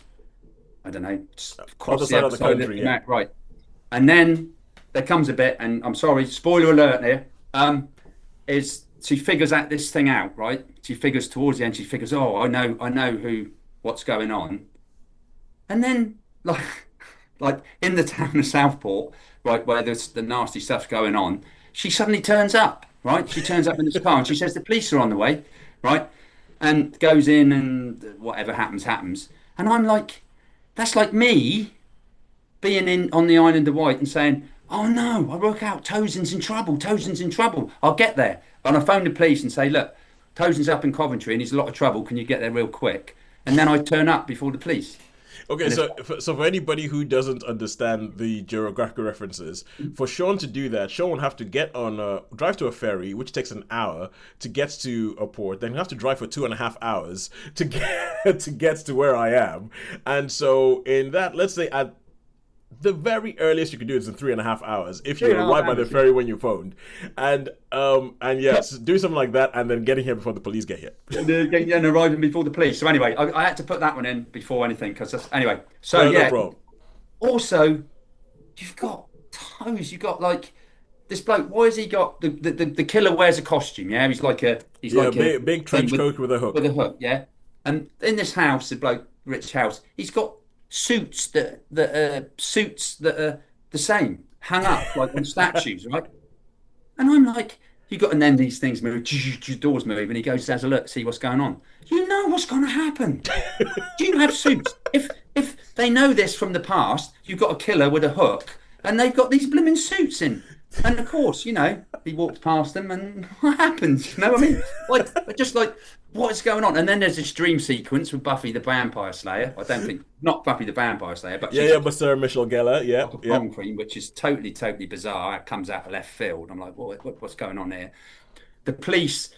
S2: I don't know, across the other side of the country. Right. And then there comes a bit, and I'm sorry, spoiler alert here. Is she figures this thing out, right? She figures towards the end. She figures, I know what's going on, and then like in the town of Southport, right, where there's the nasty stuff's going on, she suddenly turns up, right? She turns up in this car and she says the police are on the way, right? And goes in and whatever happens, and I'm like, that's like me being on the island of Wight and saying, oh no, I work out Tosin's in trouble. I'll get there. And I phone the police and say, look, Tosin's up in Coventry and he's in a lot of trouble. Can you get there real quick? And then I turn up before the police.
S1: Okay,
S2: And
S1: so for anybody who doesn't understand the geographical references, for Sean to do that, Sean would have to drive to a ferry, which takes an hour to get to a port. Then you have to drive for 2.5 hours to get to where I am. And so in that, let's say at the very earliest you could do is in 3.5 hours if you arrive by the ferry when you phoned, and yes, do something like that, and then getting here before the police get here.
S2: And arriving before the police. So anyway, I had to put that one in before anything anyway. So
S1: no
S2: yeah.
S1: problem.
S2: Also, you've got toes. You've got like this bloke. Why has he got the killer wears a costume? Yeah, he's like a
S1: big trench coat with a hook.
S2: With a hook, yeah. And in this house, the bloke, rich house, he's got suits that are the same, hung up like on statues, right? And I'm like, you got, and then these things move, doors move, and he goes, has a look, see what's going on. You know what's going to happen. Do you have suits? If they know this from the past, you've got a killer with a hook, and they've got these blooming suits in. And of course, he walked past them, and what happens? You know what I mean? Like, just like, what is going on? And then there's this dream sequence with Buffy the Vampire Slayer. I don't think, not Buffy the Vampire Slayer, but
S1: but Sarah Michelle Gellar,
S2: prom queen, which is totally bizarre. It comes out of left field. I'm like, what's going on here? The police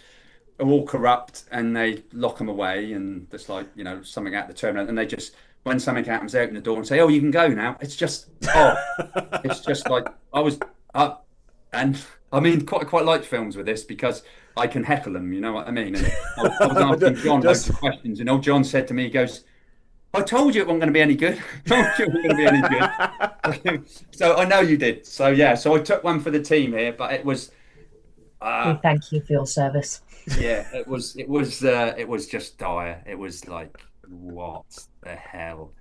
S2: are all corrupt, and they lock them away, and there's like, something out the terminal, and they just, when something happens, they open the door and say, "Oh, you can go now." It's just, it's just like I was up, and I mean, quite like films with this because I can heckle them, you know what I mean? And I was asking John loads of questions, and old John said to me, he goes, "I told you it wasn't going to be any good. I told you it wasn't going to be any good." So I know you did. So yeah, so I took one for the team here, but it was.
S3: Thank you for your service.
S2: Yeah, it was just dire. It was like, what the hell?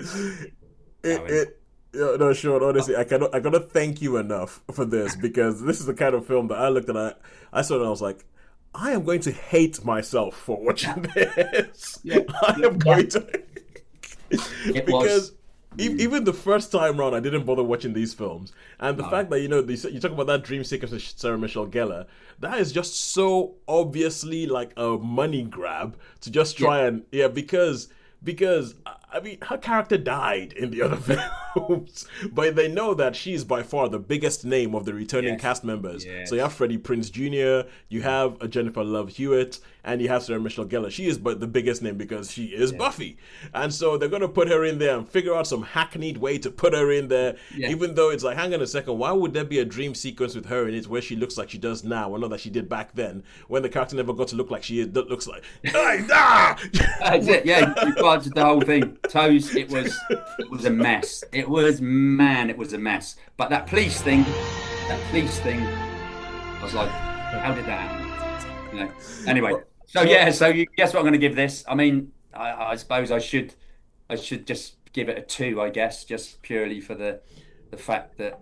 S1: No, Sean, honestly, I gotta thank you enough for this, because this is the kind of film that I looked at, I saw it and I was like, I am going to hate myself for watching this. I am going to. Because even the first time round, I didn't bother watching these films. And the fact that, you talk about that dream sequence with Sarah Michelle Gellar, that is just so obviously like a money grab to just try and, because I mean, her character died in the other films, but they know that she's by far the biggest name of the returning cast members. Yes. So you have Freddie Prinze Jr., you have Jennifer Love Hewitt, and you have Sarah Michelle Gellar. She is but the biggest name because she is Buffy. And so they're going to put her in there and figure out some hackneyed way to put her in there, even though it's like, hang on a second, why would there be a dream sequence with her in it where she looks like she does now, or not that she did back then, when the character never got to look like she looks like.
S2: That's it, you budged the whole thing. Toes, it was a mess. It was a mess. But that police thing, I was like, how did that happen? Anyway, so you guess what I'm going to give this? I mean, I suppose I should just give it a 2, I guess, just purely for the fact that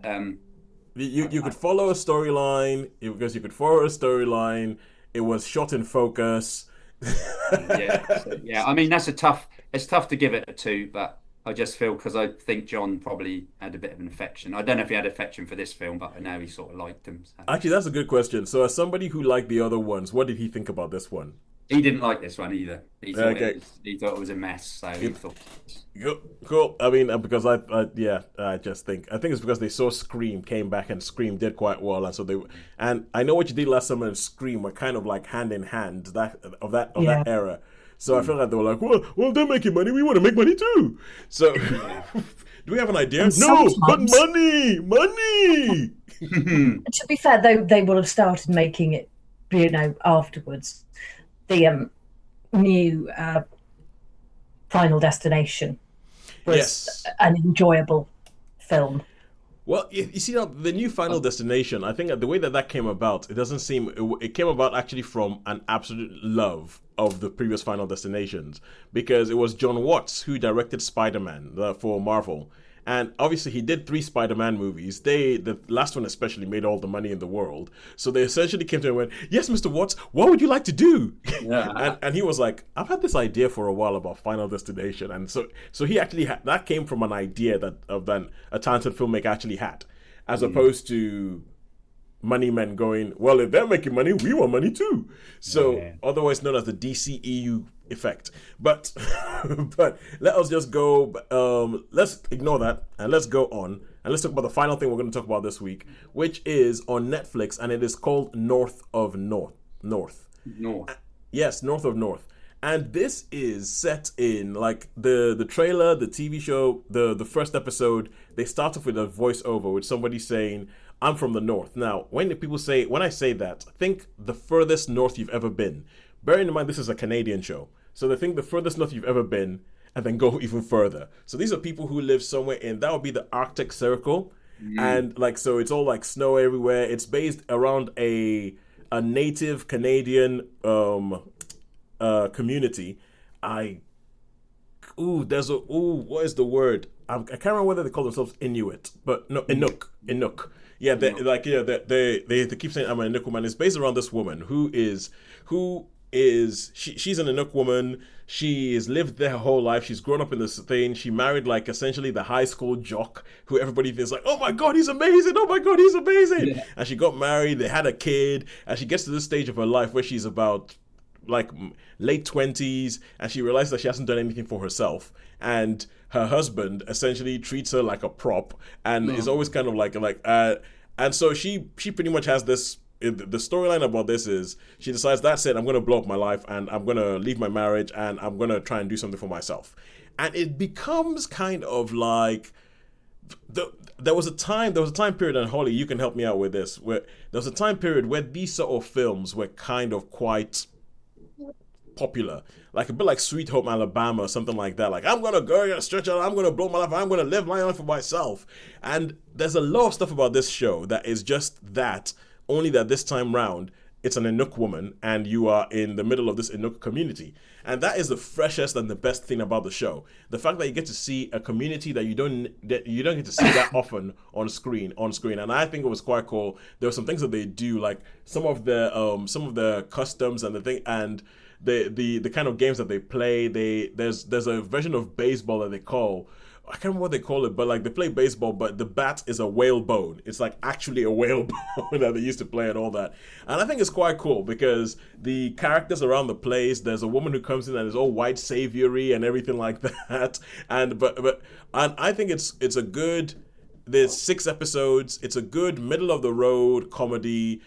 S1: you could follow a storyline, because you could follow a storyline. It was shot in focus.
S2: I mean, it's tough to give it a 2, but I just feel, because I think John probably had a bit of an affection. I don't know if he had affection for this film, but I know he sort of liked them. So.
S1: Actually, that's a good question. So as somebody who liked the other ones, what did he think about this one?
S2: He didn't like this one either. He thought it was a mess. So he thought.
S1: Cool. I mean, because I think it's because they saw Scream came back, and Scream did quite well, and so and I know what you did last summer and Scream were kind of like hand in hand that era. So I felt like they were like, well, they're making money. We want to make money too. So do we have an idea?
S3: And
S1: no,
S3: sometimes,
S1: but money.
S3: To be fair, though, they will have started making it, afterwards. The new Final Destination was an enjoyable film.
S1: Well, you see, the new Final Destination, I think the way that came about, it doesn't seem... It came about actually from an absolute love of the previous Final Destinations, because it was John Watts who directed Spider-Man for Marvel. And obviously he did 3 Spider-Man movies. The last one especially made all the money in the world. So they essentially came to him and went, "Yes, Mr. Watts, what would you like to do?" Yeah. and he was like, "I've had this idea for a while about Final Destination." And so he actually that came from an idea that a talented filmmaker actually had, as opposed to money men going, "Well, if they're making money, we want money too." So otherwise known as the DCEU effect. But but let us just go. Let's ignore that and let's go on and let's talk about the final thing we're going to talk about this week, which is on Netflix, and it is called North of North.
S2: North.
S1: Yes, North of North. And this is set in like the trailer, the TV show, the first episode. They start off with a voiceover with somebody saying, "I'm from the North." Now, when I say that, think the furthest north you've ever been. Bearing in mind this is a Canadian show, so they think the furthest north you've ever been, and then go even further. So these are people who live somewhere in that would be the Arctic Circle, and like so it's all like snow everywhere. It's based around a native Canadian community. What is the word? I can't remember whether they call themselves Inuit, but no, Inuk. Yeah, they keep saying I'm an Inuk woman. It's based around this woman she's an Inuk woman. She has lived there her whole life. She's grown up in this thing. She married like essentially the high school jock who everybody thinks like, oh my god, he's amazing. Oh my god, he's amazing. Yeah. And she got married. They had a kid, and she gets to this stage of her life where she's about like late 20s, and she realizes that she hasn't done anything for herself, and her husband essentially treats her like a prop and is always kind of and so she pretty much has this. The storyline about this is she decides that's it, I'm going to blow up my life and I'm going to leave my marriage and I'm going to try and do something for myself. And it becomes kind of like there was a time period, and Holly, you can help me out with this, where there was a time period where these sort of films were kind of quite popular, like a bit like Sweet Home Alabama or something like that. Like, I'm gonna go stretch out, I'm gonna blow my life, I'm gonna live my life for myself. And there's a lot of stuff about this show that is just that, only that this time round it's an Inuk woman and you are in the middle of this Inuk community. And that is the freshest and the best thing about the show. The fact that you get to see a community that you don't get to see that often on screen. And I think it was quite cool. There were some things that they do, like some of the customs and the thing, and the kind of games that they play. There's a version of baseball that they call, I can't remember what they call it, but like they play baseball, but the bat is a whalebone. It's like actually a whalebone that they used to play and all that. And I think it's quite cool because the characters around the place, there's a woman who comes in and is all white saviory and everything like that. And I think it's a good. There's 6 episodes. It's a good middle of the road comedy.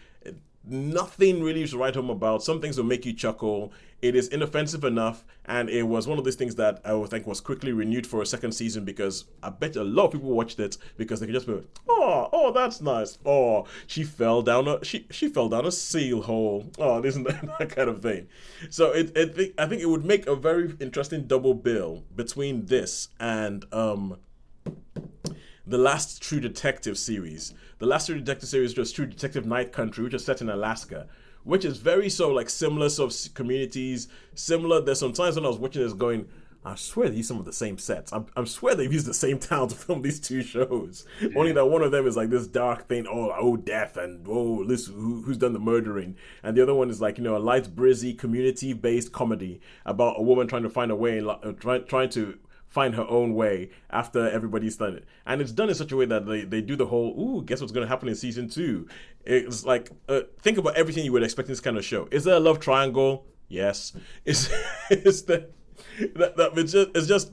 S1: Nothing really to write home about. Some things will make you chuckle. It is inoffensive enough, and it was one of these things that I would think was quickly renewed for a second season, because I bet a lot of people watched it because they could just be like, oh, that's nice. Oh, she fell down a seal hole. Oh, isn't that kind of thing? So I think it would make a very interesting double bill between this and the last True Detective series. The last True Detective series was True Detective Night Country, which is set in Alaska, which is very similar sort of communities, similar. There's some times when I was watching this going, I swear they use some of the same sets. I swear they've used the same town to film these 2 shows. Yeah. Only that one of them is like this dark thing, death, and this who's done the murdering. And the other one is like, a light, breezy, community-based comedy about a woman trying to find a way, trying to find her own way after everybody's done it. And it's done in such a way that they do the whole, guess what's going to happen in season 2? It's like, think about everything you would expect in this kind of show. Is there a love triangle? Yes. It's just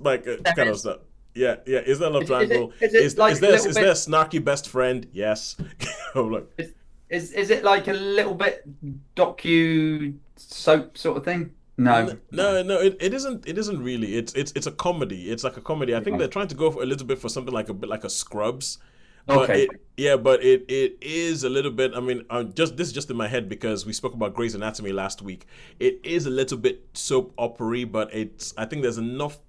S1: like kind of stuff. Yeah. Is there a love triangle? Is there a snarky best friend? Yes. Look.
S2: Is it like a little bit docu soap sort of thing? No,
S1: it isn't. It isn't really. It's a comedy. It's like a comedy. I think they're trying to go for a little bit for something like a bit like a Scrubs. But
S2: okay.
S1: But it is a little bit. I mean, this is just in my head because we spoke about Grey's Anatomy last week. It is a little bit soap opera-y, but I think there's enough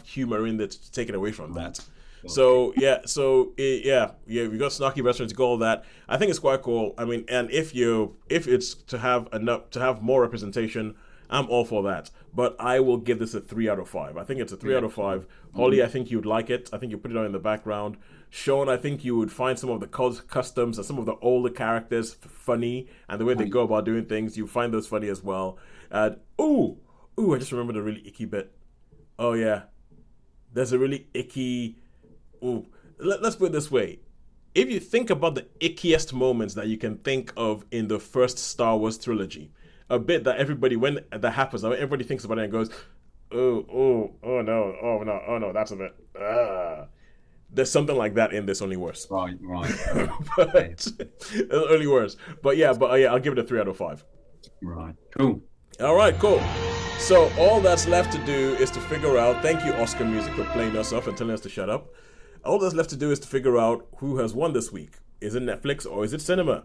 S1: humor in there to take it away from that. Okay. So we got snarky restaurants, you got all that. I think it's quite cool. I mean, and if it's to have more representation, I'm all for that. But I will give this a 3 out of 5. I think it's a 3 out of 5. Holly, I think you'd like it. I think you put it on in the background. Shaun, I think you would find some of the customs and some of the older characters funny, and the way they go about doing things, you find those funny as well. I just remembered a really icky bit. Oh yeah, there's a really icky. Let's put it this way. If you think about the ickiest moments that you can think of in the first Star Wars trilogy, a bit that everybody, when that happens, everybody thinks about it and goes, oh no, that's a bit. There's something like that in this, only worse.
S2: Right.
S1: But only worse. But yeah, I'll give it a 3 out of 5.
S2: Right. Cool.
S1: All right, cool. So all that's left to do is to figure out. Thank you, Oscar Music, for playing us off and telling us to shut up. All that's left to do is to figure out who has won this week. Is it Netflix or is it cinema?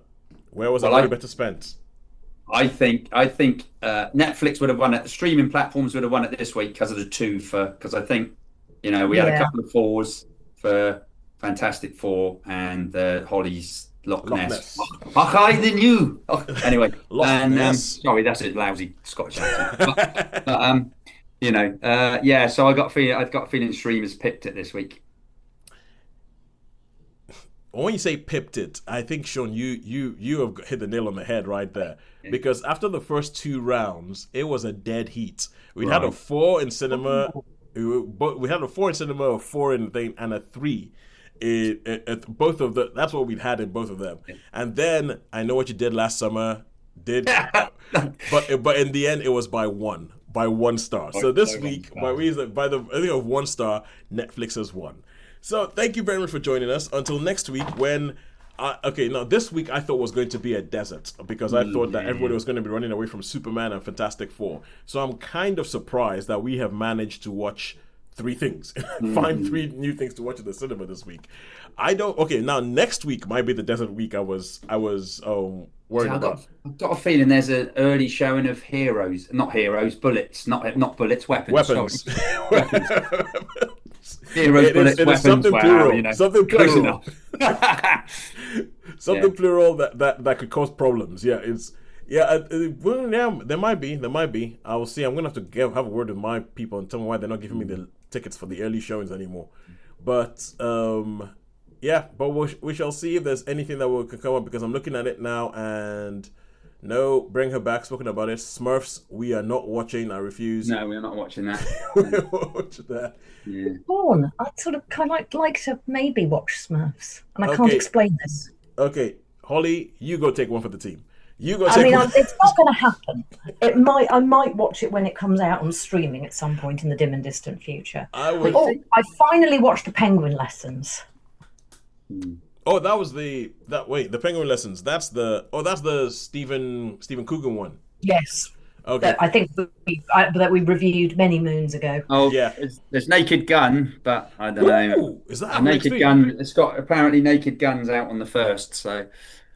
S1: Where was our money better spent?
S2: I think Netflix would have won it. The streaming platforms would have won it this week because of the because I think we had a couple of 4s for Fantastic Four and Holly's Loch Ness. Than you. Anyway,
S1: Loch Ness.
S2: Sorry, that's a lousy Scottish accent. So I've got a feeling streamers picked it this week.
S1: When you say pipped it, I think, Shaun, you have hit the nail on the head right there. Because after the first 2 rounds, it was a dead heat. We had a 4 in cinema. We had a 4 in cinema, a 4 in thing, and a 3. Both of that's what we'd had in both of them. And then I Know What You Did Last Summer but in the end it was by 1 star. So this week, by the I think of 1 star, Netflix has won. So thank you very much for joining us. Until next week, when this week I thought was going to be a desert because I thought that everybody was going to be running away from Superman and Fantastic Four. So I'm kind of surprised that we have managed to watch 3 things, find 3 new things to watch in the cinema this week. Now next week might be the desert week I was worried about.
S2: I've got a feeling there's an early showing of Bullets, not Bullets, Weapons. Weapons. Heroes, Bullets, Weapons.
S1: Something plural.
S2: Wow,
S1: something
S2: close
S1: plural.
S2: enough.
S1: Something plural that could cause problems. Yeah, there might be. I will see. I'm gonna have to have a word with my people and tell them why they're not giving me the tickets for the early showings anymore. But we shall see if there's anything that can come up, because I'm looking at it now and no, Bring Her Back, spoken about it. Smurfs, we are not watching. I refuse.
S2: No, we're not watching that.
S1: We're not watching that.
S2: Yeah.
S3: Dawn, I'd sort of kind of like to maybe watch Smurfs, and I can't explain this.
S1: Okay, Holly, you go take one for the team.
S3: It's not going to happen. I might watch it when it comes out on streaming at some point in the dim and distant future. I finally watched The Penguin Lessons.
S1: Oh, that was the Penguin Lessons. That's the Stephen Coogan one.
S3: Yes.
S1: Okay.
S3: That I think that we reviewed many moons ago.
S2: Oh yeah. There's Naked Gun, but I don't know.
S1: Is that
S2: a Naked Gun? It's got apparently Naked Guns out on the 1st, so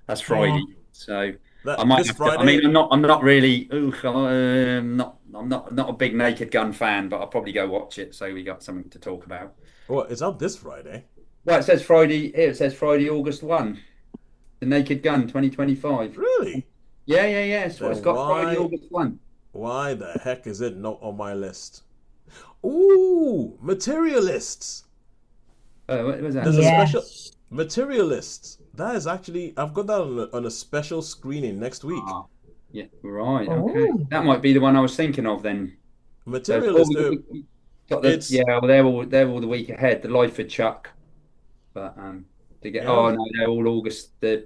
S2: that's Friday. Yeah. So I might have to, I mean, I'm not really. I'm not a big Naked Gun fan, but I'll probably go watch it. So we got something to talk about.
S1: Well, it's out this Friday.
S2: Well, it says Friday. Here it says Friday, August 1. The Naked Gun 2025.
S1: Really?
S2: Yeah. It's got Friday, August 1.
S1: Why the heck is it not on my list? Ooh, Materialists.
S2: What was that?
S1: There's a special Materialists. That is actually, I've got that on a special screening next week.
S2: Yeah, right. Okay, that might be the one I was thinking of then.
S1: Materialists.
S2: They're all the week ahead. The Life of Chuck, but they're all August. They're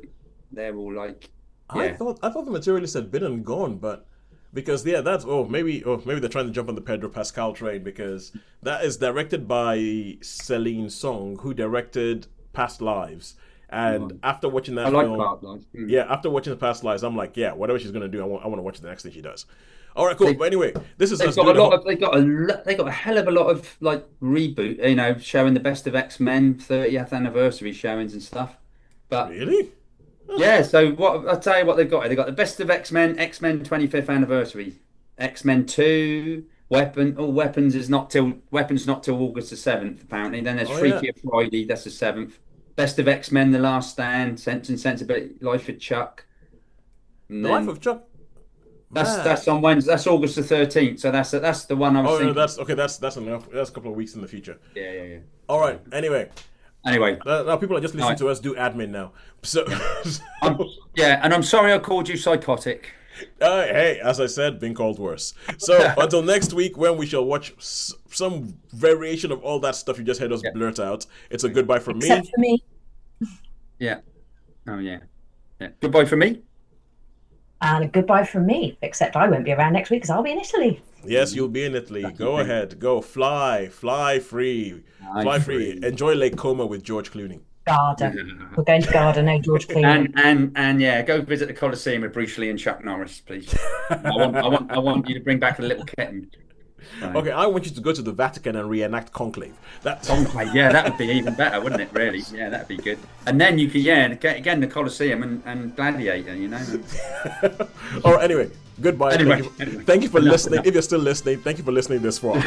S2: all like. Yeah.
S1: I thought the Materialists had been and gone, but because maybe they're trying to jump on the Pedro Pascal train, because that is directed by Celine Song, who directed Past Lives. And after watching that film,
S2: Past Lives.
S1: After watching the Past Lives, I'm like, whatever she's gonna do, I want to watch the next thing she does. All right, cool. But anyway, this is
S2: they got a hell of a lot of like reboot, showing the best of X-Men 30th anniversary showings and stuff. But
S1: really?
S2: Yeah, so I'll tell you what they've got. They've got the best of X-Men 25th anniversary, X-Men 2, Weapons not till August the 7th apparently. Then there's Freaky Friday, that's the 7th. Best of X-Men: The Last Stand, Sense and Sensibility, Life of Chuck.
S1: Life of Chuck.
S2: That's on Wednesday. That's August the 13th. So that's the one I was thinking.
S1: No, that's okay. That's enough. That's a couple of weeks in the future.
S2: Yeah.
S1: All right. Anyway, now people are just listening to us do admin now. So,
S2: and I'm sorry I called you psychotic.
S1: Hey, as I said, been called worse. So until next week, when we shall watch some variation of all that stuff you just heard us blurt out. It's a goodbye from me.
S3: Except for me.
S2: Yeah. Oh yeah. Goodbye from me.
S3: And goodbye from me, except I won't be around next week because I'll be in Italy.
S1: Yes, you'll be in Italy. Go ahead. Go. Fly free. Fly free. Enjoy Lake Como with George Clooney.
S3: Garda. We're going to Garda, no George Clooney.
S2: And yeah, go visit the Colosseum with Bruce Lee and Chuck Norris, please. I want you to bring back a little kitten.
S1: Okay, I want you to go to the Vatican and reenact Conclave.
S2: Conclave, yeah, that would be even better, wouldn't it? Really, yeah, that'd be good. And then you could, get again the Colosseum and Gladiator, you know.
S1: All right. Anyway, goodbye.
S2: Anyway,
S1: Thank you for listening. If you're still listening, thank you for listening this far.